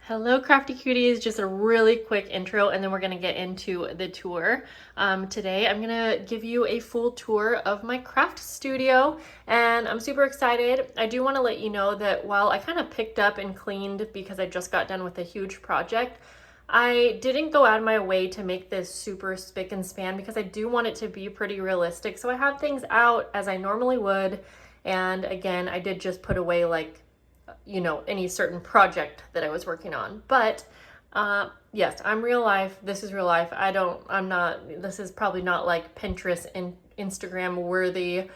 Hello, Crafty Cuties. Just a really quick intro, and then we're going to get into the tour. Today, I'm going to give you a full tour of my craft studio, and I'm super excited. I do want to let you know that while I kind of picked up and cleaned because I just got done with a huge project, I didn't go out of my way to make this super spick and span because I do want it to be pretty realistic. So I have things out as I normally would, and again, I did just put away any certain project that I was working on. But yes, I'm real life. This is real life. This is probably not like Pinterest and Instagram worthy,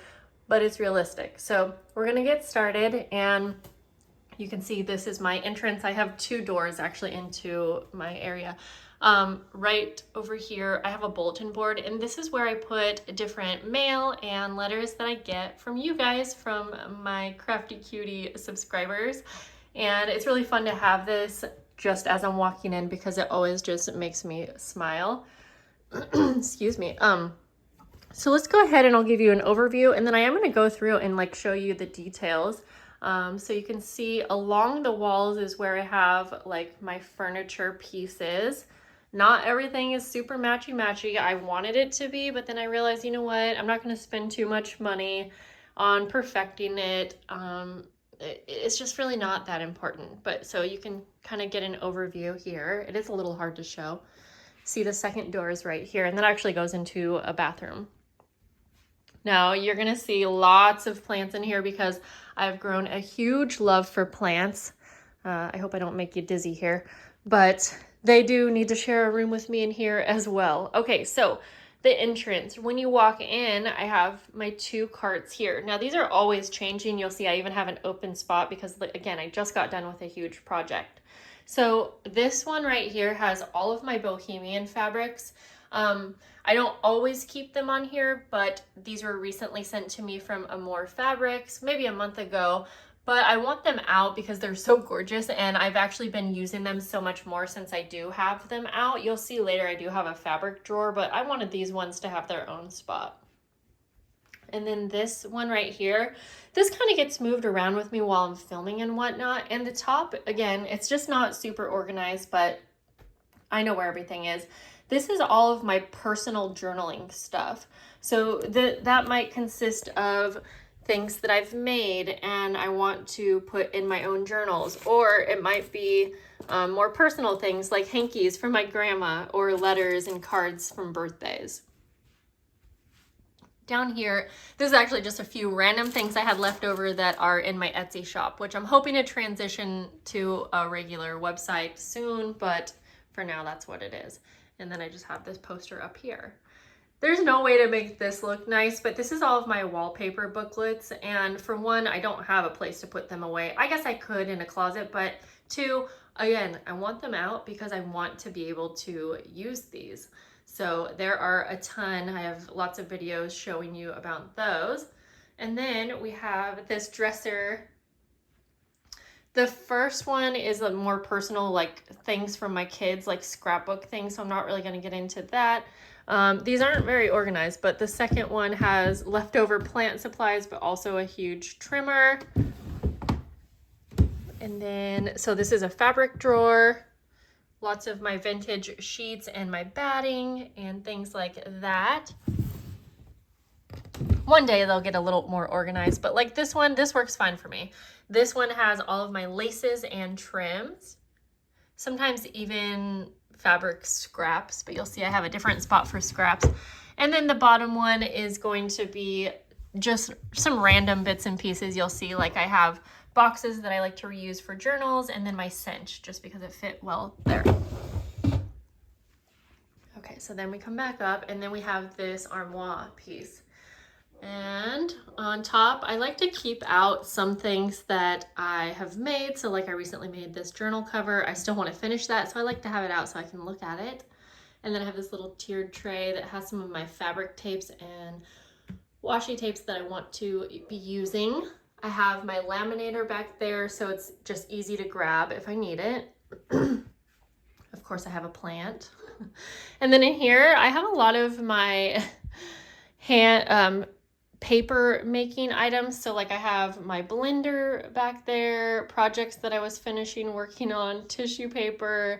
but it's realistic. So we're gonna get started, and you can see this is my entrance. I have two doors actually into my area. Right over here, I have a bulletin board, and this is where I put different mail and letters that I get from you guys, from my Crafty Cutie subscribers. And it's really fun to have this just as I'm walking in because it always just makes me smile. Excuse me. So let's go ahead and I'll give you an overview, and then I am going to go through and show you the details. So you can see along the walls is where I have my furniture pieces. Not everything is super matchy-matchy. I wanted it to be, but then I realized, you know what? I'm not going to spend too much money on perfecting it. It's just really not that important. But so you can kind of get an overview here. It is a little hard to show. See, the second door is right here, and that actually goes into a bathroom. Now you're gonna see lots of plants in here because I've grown a huge love for plants. I hope I don't make you dizzy here, but they do need to share a room with me in here as well. Okay, so the entrance. When you walk in, I have my two carts here. Now these are always changing. You'll see I even have an open spot because, again, I just got done with a huge project. So this one right here has all of my bohemian fabrics. I don't always keep them on here, but these were recently sent to me from Amore Fabrics, maybe a month ago. But I want them out because they're so gorgeous, and I've actually been using them so much more since I do have them out. You'll see later I do have a fabric drawer, but I wanted these ones to have their own spot. And then this one right here, this kind of gets moved around with me while I'm filming and whatnot. And the top, again, it's just not super organized, but I know where everything is. This is all of my personal journaling stuff. So that might consist of things that I've made and I want to put in my own journals, or it might be more personal things like hankies from my grandma or letters and cards from birthdays. Down here, this is actually just a few random things I had left over that are in my Etsy shop, which I'm hoping to transition to a regular website soon, but for now that's what it is. And then I just have this poster up here. There's no way to make this look nice, but this is all of my wallpaper booklets. And for one, I don't have a place to put them away. I guess I could in a closet, but two, again, I want them out because I want to be able to use these. So there are a ton. I have lots of videos showing you about those. And then we have this dresser. The first one is a more personal, things from my kids, scrapbook things. So I'm not really going to get into that. These aren't very organized, but the second one has leftover plant supplies, but also a huge trimmer. And then, so this is a fabric drawer, lots of my vintage sheets and my batting and things like that. One day they'll get a little more organized, but like this one, this works fine for me. This one has all of my laces and trims, sometimes even fabric scraps, but you'll see I have a different spot for scraps. And then the bottom one is going to be just some random bits and pieces. You'll see I have boxes that I like to reuse for journals, and then my cinch just because it fit well there. Okay, so then we come back up, and then we have this armoire piece. And on top, I like to keep out some things that I have made. So I recently made this journal cover. I still want to finish that, so I like to have it out so I can look at it. And then I have this little tiered tray that has some of my fabric tapes and washi tapes that I want to be using. I have my laminator back there, so it's just easy to grab if I need it. Of course, I have a plant. And then in here, I have a lot of my paper making items. So like I have my blender back there, projects that I was finishing working on, tissue paper,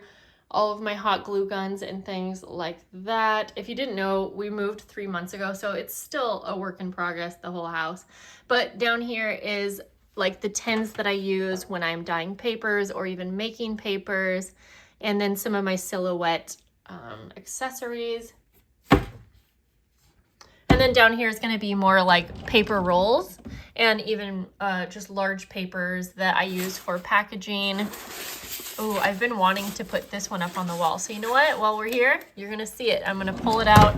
all of my hot glue guns and things like that. If you didn't know, we moved 3 months ago, so it's still a work in progress, the whole house. But down here is like the tins that I use when I'm dyeing papers or even making papers, and then some of my silhouette accessories. And then down here is going to be more like paper rolls and even just large papers that I use for packaging. Oh, I've been wanting to put this one up on the wall. So you know what? While we're here, you're going to see it. I'm going to pull it out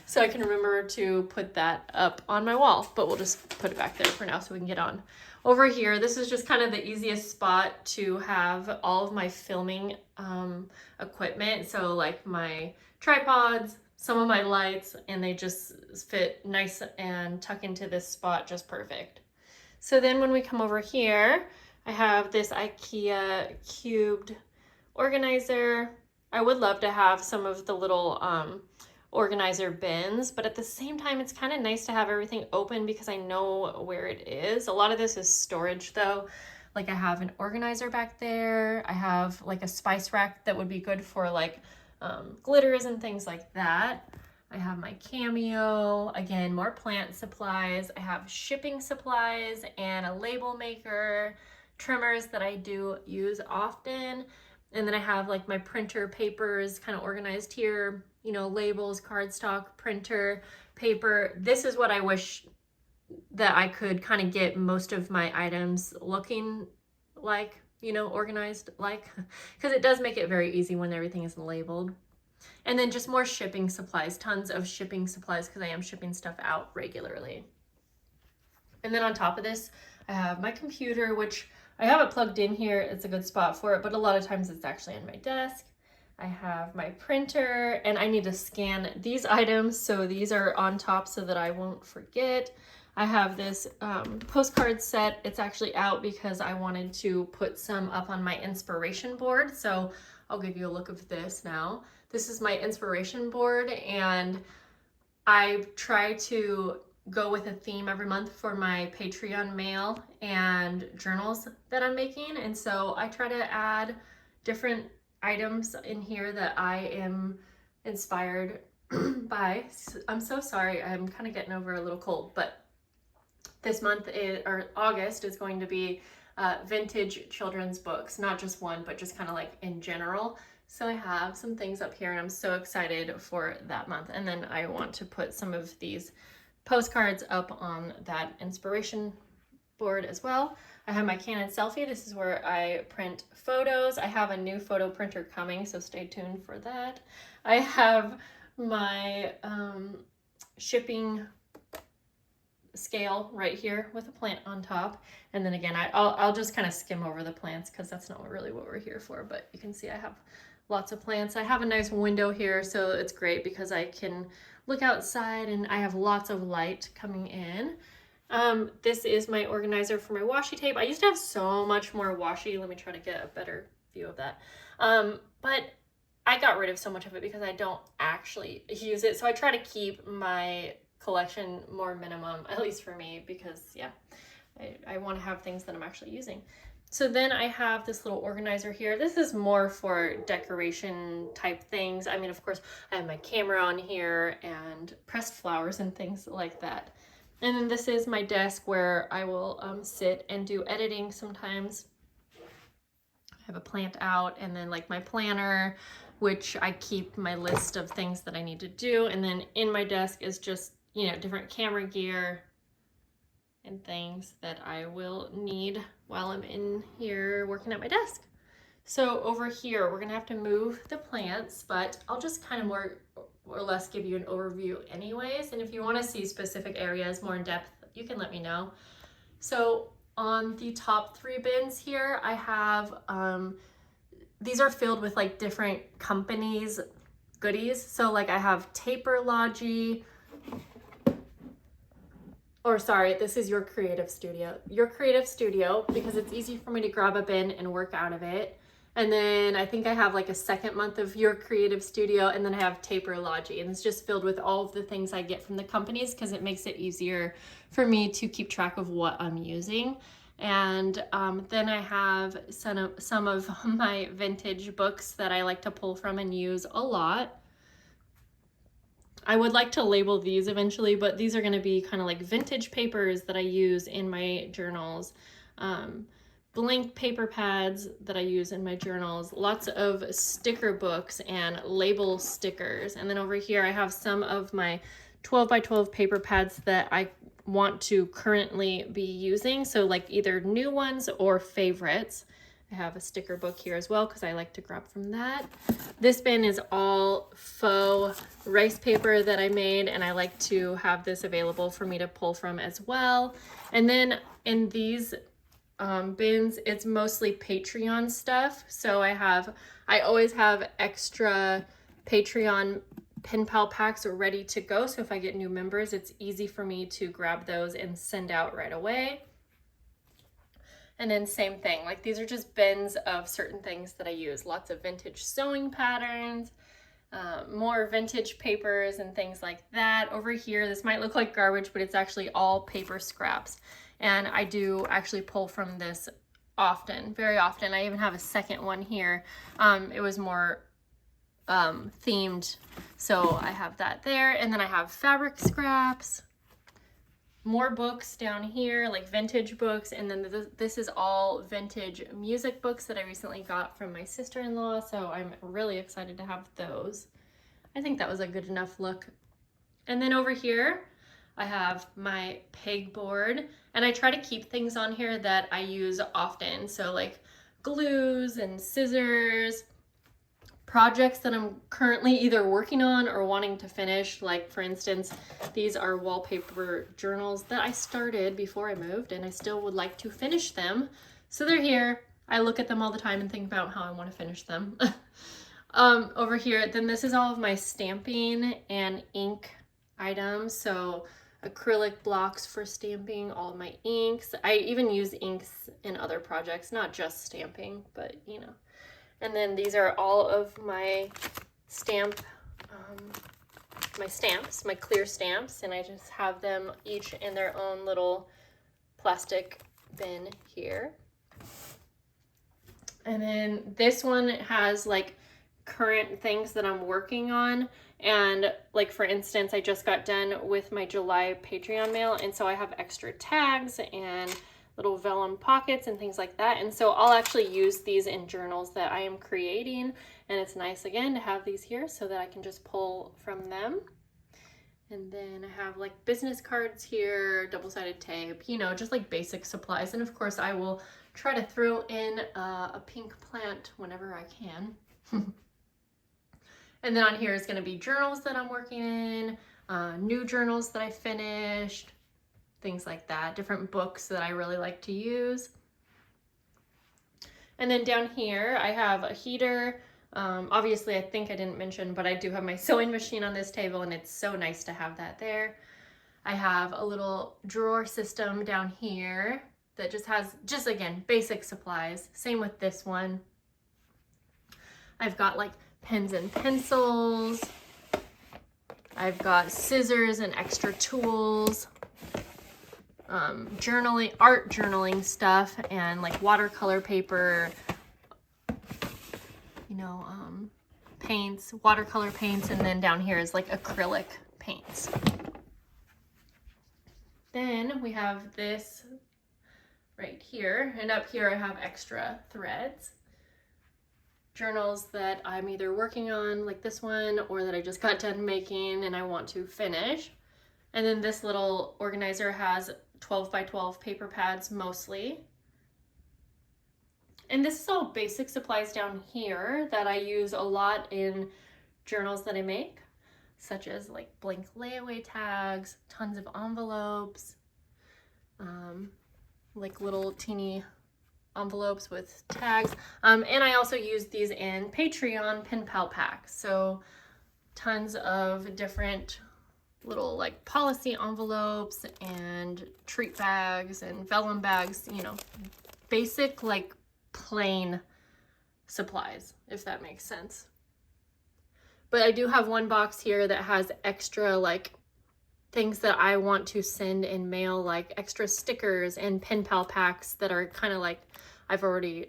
so I can remember to put that up on my wall. But we'll just put it back there for now so we can get on. Over here, this is just kind of the easiest spot to have all of my filming equipment. So like my tripods, some of my lights, and they just fit nice and tuck into this spot just perfect. So then when we come over here, I have this IKEA cubed organizer. I would love to have some of the little organizer bins, but at the same time, it's kind of nice to have everything open because I know where it is. A lot of this is storage though. Like I have an organizer back there. I have like a spice rack that would be good for like glitters and things like that. I have my Cameo, again, more plant supplies. I have shipping supplies and a label maker, trimmers that I do use often. And then I have like my printer papers kind of organized here, you know, labels, cardstock, printer, paper. This is what I wish that I could kind of get most of my items looking like, you know, organized like, because it does make it very easy when everything is labeled. And then just more shipping supplies, tons of shipping supplies because I am shipping stuff out regularly. And then on top of this, I have my computer, which I have it plugged in here. It's a good spot for it, but a lot of times it's actually on my desk. I have my printer, and I need to scan these items, so these are on top so that I won't forget. I have this postcard set. It's actually out because I wanted to put some up on my inspiration board, so I'll give you a look of this now. This is my inspiration board, and I try to go with a theme every month for my Patreon mail and journals that I'm making. And so I try to add different items in here that I am inspired by. I'm so sorry, I'm kind of getting over a little cold, but this month or August is going to be vintage children's books, not just one, but just kind of like in general. So I have some things up here and I'm so excited for that month. And then I want to put some of these postcards up on that inspiration board as well. I have my Canon selfie. This is where I print photos. I have a new photo printer coming, so stay tuned for that. I have my shipping scale right here with a plant on top. And then again, I'll just kind of skim over the plants because that's not really what we're here for, but you can see I have lots of plants. I have a nice window here, so it's great because I can look outside and I have lots of light coming in. This is my organizer for my washi tape. I used to have so much more washi. Let me try to get a better view of that. But I got rid of so much of it because I don't actually use it. So I try to keep my collection more minimum, at least for me, because yeah, I want to have things that I'm actually using. So then I have this little organizer here. This is more for decoration type things. I mean, of course, I have my camera on here and pressed flowers and things like that. And then this is my desk where I will sit and do editing sometimes. I have a plant out, and then like my planner, which I keep my list of things that I need to do. And then in my desk is just, you know, different camera gear and things that I will need while I'm in here working at my desk. So over here, we're gonna have to move the plants, but I'll just kind of more or less give you an overview anyways. And if you wanna see specific areas more in depth, you can let me know. So on the top 3 bins here, I have, these are filled with like different companies' goodies. So like I have Taperlogy, or sorry, this is Your Creative Studio. Your Creative Studio, because it's easy for me to grab a bin and work out of it. And then I think I have like a second month of Your Creative Studio, and then I have Taperology, and it's just filled with all of the things I get from the companies because it makes it easier for me to keep track of what I'm using. And then I have some of my vintage books that I like to pull from and use a lot. I would like to label these eventually, but these are going to be kind of like vintage papers that I use in my journals. Blank paper pads that I use in my journals, lots of sticker books and label stickers. And then over here I have some of my 12 by 12 paper pads that I want to currently be using. So like either new ones or favorites. I have a sticker book here as well because I like to grab from that. This bin is all faux rice paper that I made, and I like to have this available for me to pull from as well. And then in these bins, it's mostly Patreon stuff. So I always have extra Patreon pen pal packs ready to go. So if I get new members, it's easy for me to grab those and send out right away. And then same thing, like these are just bins of certain things that I use. Lots of vintage sewing patterns, more vintage papers and things like that. Over here, this might look like garbage, but it's actually all paper scraps. And I do actually pull from this often, very often. I even have a second one here. It was more themed, so I have that there. And then I have fabric scraps, more books down here, like vintage books, and then this is all vintage music books that I recently got from my sister-in-law, so I'm really excited to have those. I think that was a good enough look. And then over here, I have my pegboard, and I try to keep things on here that I use often, so like glues and scissors, projects that I'm currently either working on or wanting to finish. Like for instance, these are wallpaper journals that I started before I moved, and I still would like to finish them. So they're here. I look at them all the time and think about how I want to finish them. Over here, then this is all of my stamping and ink items. So acrylic blocks for stamping, all of my inks. I even use inks in other projects, not just stamping, but you know. And then these are all of my stamps, my clear stamps, and I just have them each in their own little plastic bin here. And then this one has like current things that I'm working on. And like for instance, I just got done with my July Patreon mail, and so I have extra tags and little vellum pockets and things like that. And so I'll actually use these in journals that I am creating, and it's nice again to have these here so that I can just pull from them. And then I have like business cards here, double-sided tape, you know, just like basic supplies. And of course I will try to throw in a pink plant whenever I can. And then on here is going to be journals that I'm working in, new journals that I finished, things like that, different books that I really like to use. And then down here I have a heater. Obviously I think I didn't mention, but I do have my sewing machine on this table, and it's so nice to have that there. I have a little drawer system down here that just has, again, basic supplies. Same with this one. I've got like pens and pencils. I've got scissors and extra tools. Journaling, art journaling stuff, and like watercolor paper, you know, paints, watercolor paints, and then down here is like acrylic paints. Then we have this right here, and up here I have extra threads. Journals that I'm either working on, like this one, or that I just got done making and I want to finish. And then this little organizer has 12 by 12 paper pads mostly. And this is all basic supplies down here that I use a lot in journals that I make, such as like blank layaway tags, tons of envelopes, like little teeny envelopes with tags. And I also use these in Patreon pen pal packs. So tons of different little like policy envelopes and treat bags and vellum bags, you know, basic like plain supplies, if that makes sense. But I do have one box here that has extra like things that I want to send in mail, like extra stickers and pen pal packs that are kind of like I've already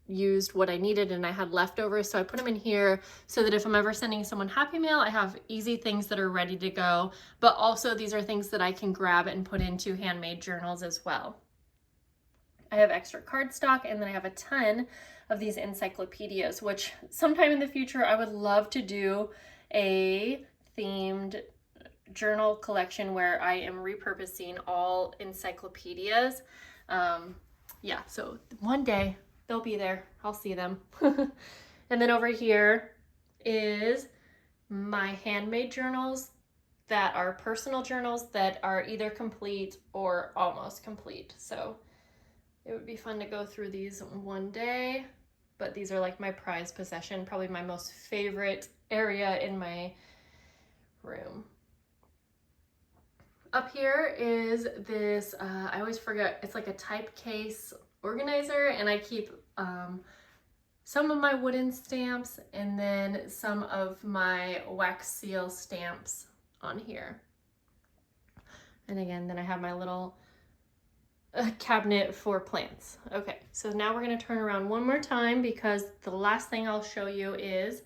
used what I needed and I had leftovers. So I put them in here so that if I'm ever sending someone Happy Mail, I have easy things that are ready to go. But also these are things that I can grab and put into handmade journals as well. I have extra cardstock, and then I have a ton of these encyclopedias, which sometime in the future I would love to do a themed journal collection where I am repurposing all encyclopedias. Yeah, so one day they'll be there. I'll see them. And then over here is my handmade journals that are personal journals that are either complete or almost complete. So it would be fun to go through these one day, but these are like my prized possession, probably my most favorite area in my room. Up here is this, I always forget, it's like a type case organizer, and I keep some of my wooden stamps and then some of my wax seal stamps on here. And again, then I have my little cabinet for plants. Okay, so now we're going to turn around one more time because the last thing I'll show you is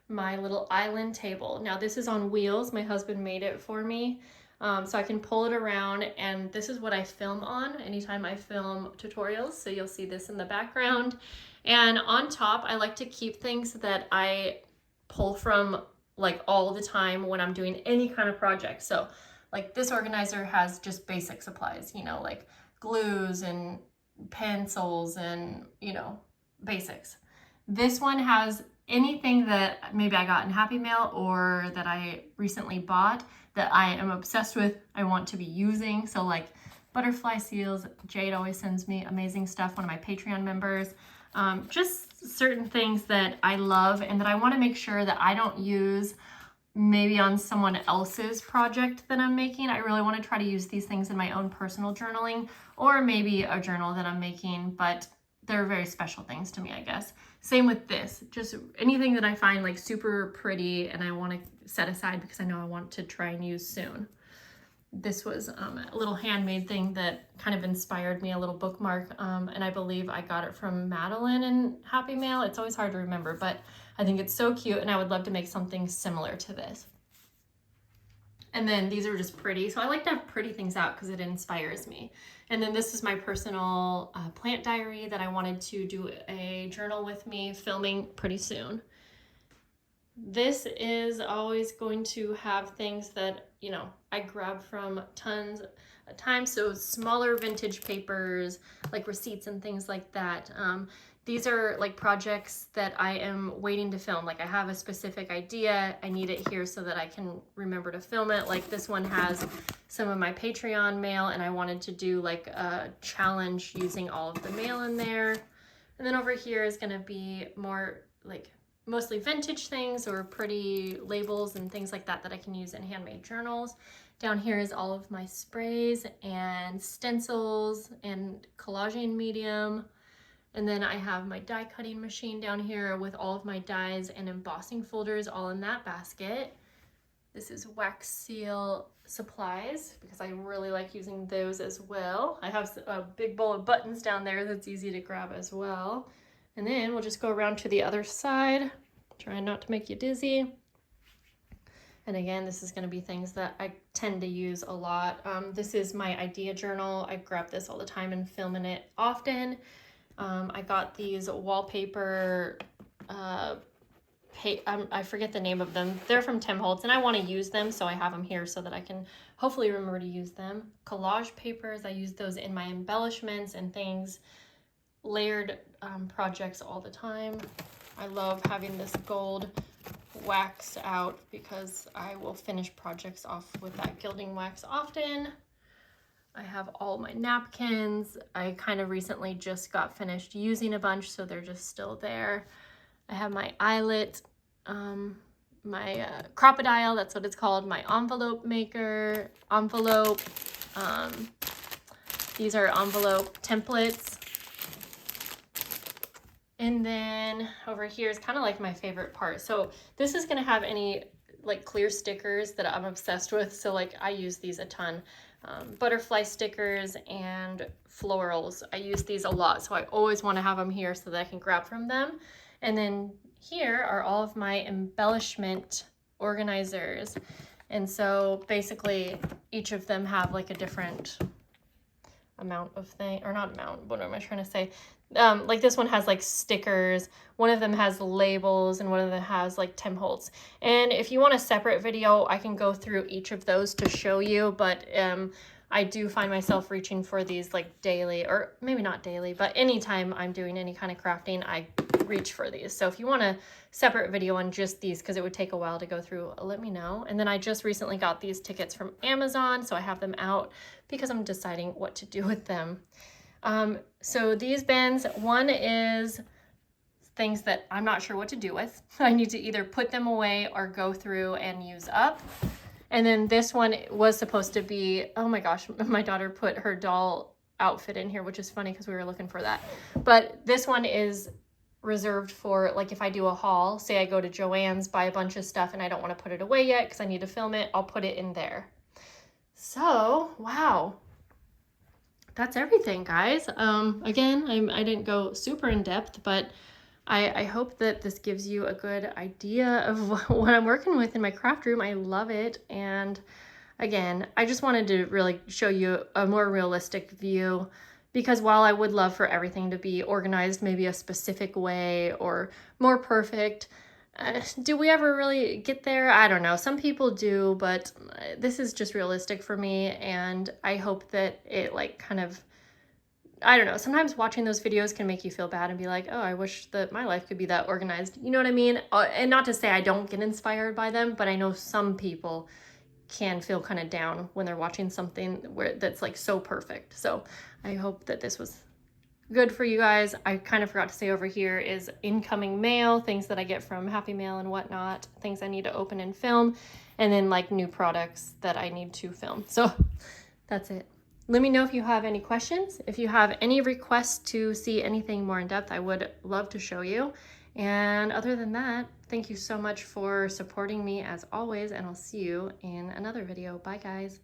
my little island table. Now this is on wheels. My husband made it for me. So I can pull it around, and this is what I film on anytime I film tutorials. So you'll see this in the background. And on top, I like to keep things that I pull from like all the time when I'm doing any kind of project. So like this organizer has just basic supplies, you know, like glues and pencils and, you know, basics. This one has anything that maybe I got in Happy Mail or that I recently bought that I am obsessed with, I want to be using. So like butterfly seals, Jade always sends me amazing stuff, one of my Patreon members. Just certain things that I love and that I want to make sure that I don't use maybe on someone else's project that I'm making. I really want to try to use these things in my own personal journaling, or maybe a journal that I'm making, but they're very special things to me, I guess. Same with this, just anything that I find like super pretty and I want to set aside because I know I want to try and use soon. This was a little handmade thing that kind of inspired me, a little bookmark, and I believe I got it from Madeline in Happy Mail. It's always hard to remember, but I think it's so cute and I would love to make something similar to this. And then these are just pretty. So I like to have pretty things out because it inspires me. And then this is my personal plant diary that I wanted to do a journal with me, filming pretty soon. This is always going to have things that, you know, I grab from tons of times. So smaller vintage papers, like receipts and things like that. These are like projects that I am waiting to film. Like I have a specific idea, I need it here so that I can remember to film it. Like this one has some of my Patreon mail and I wanted to do like a challenge using all of the mail in there. And then over here is gonna be more like mostly vintage things or pretty labels and things like that that I can use in handmade journals. Down here is all of my sprays and stencils and collaging medium. And then I have my die cutting machine down here with all of my dies and embossing folders all in that basket. This is wax seal supplies because I really like using those as well. I have a big bowl of buttons down there that's easy to grab as well. And then we'll just go around to the other side, trying not to make you dizzy. And again, this is going to be things that I tend to use a lot. This is my idea journal. I grab this all the time and film in it often. I got these wallpaper, I forget the name of them. They're from Tim Holtz and I want to use them, so I have them here so that I can hopefully remember to use them. Collage papers, I use those in my embellishments and things, layered projects all the time. I love having this gold wax out because I will finish projects off with that gilding wax often. I have all my napkins. I kind of recently just got finished using a bunch, so they're just still there. I have my eyelet, my crocodile, that's what it's called, my envelope maker, envelope. These are envelope templates. And then over here is kind of like my favorite part. So this is going to have any like clear stickers that I'm obsessed with. So like I use these a ton. Butterfly stickers and florals. I use these a lot. So I always want to have them here so that I can grab from them. And then here are all of my embellishment organizers. And so basically each of them have like a different amount of thing, or not amount, what am I trying to say? Like this one has like stickers, one of them has labels, and one of them has like Tim Holtz. And if you want a separate video, I can go through each of those to show you, but I do find myself reaching for these like daily, or maybe not daily, but anytime I'm doing any kind of crafting, I reach for these. So if you want a separate video on just these, because it would take a while to go through, let me know. And then I just recently got these tickets from Amazon, so I have them out because I'm deciding what to do with them. So these bins, one is things that I'm not sure what to do with. I need to either put them away or go through and use up. And then this one was supposed to be, oh my gosh, my daughter put her doll outfit in here, which is funny because we were looking for that. But this one is reserved for like if I do a haul, say I go to Joann's, buy a bunch of stuff and I don't want to put it away yet because I need to film it, I'll put it in there. So, wow. That's everything, guys. Again, I didn't go super in depth, but I hope that this gives you a good idea of what I'm working with in my craft room. I love it. And again, I just wanted to really show you a more realistic view, because while I would love for everything to be organized maybe a specific way or more perfect, do we ever really get there? I don't know. Some people do, but this is just realistic for me, and I hope that it like kind of, I don't know, sometimes watching those videos can make you feel bad and be like, oh, I wish that my life could be that organized. You know what I mean? And not to say I don't get inspired by them, but I know some people can feel kind of down when they're watching something that's like so perfect. So I hope that this was good for you guys. I kind of forgot to say over here is incoming mail, things that I get from Happy Mail and whatnot, things I need to open and film, and then like new products that I need to film. So that's it. Let me know if you have any questions. If you have any requests to see anything more in depth, I would love to show you. And other than that, thank you so much for supporting me as always, and I'll see you in another video. Bye, guys.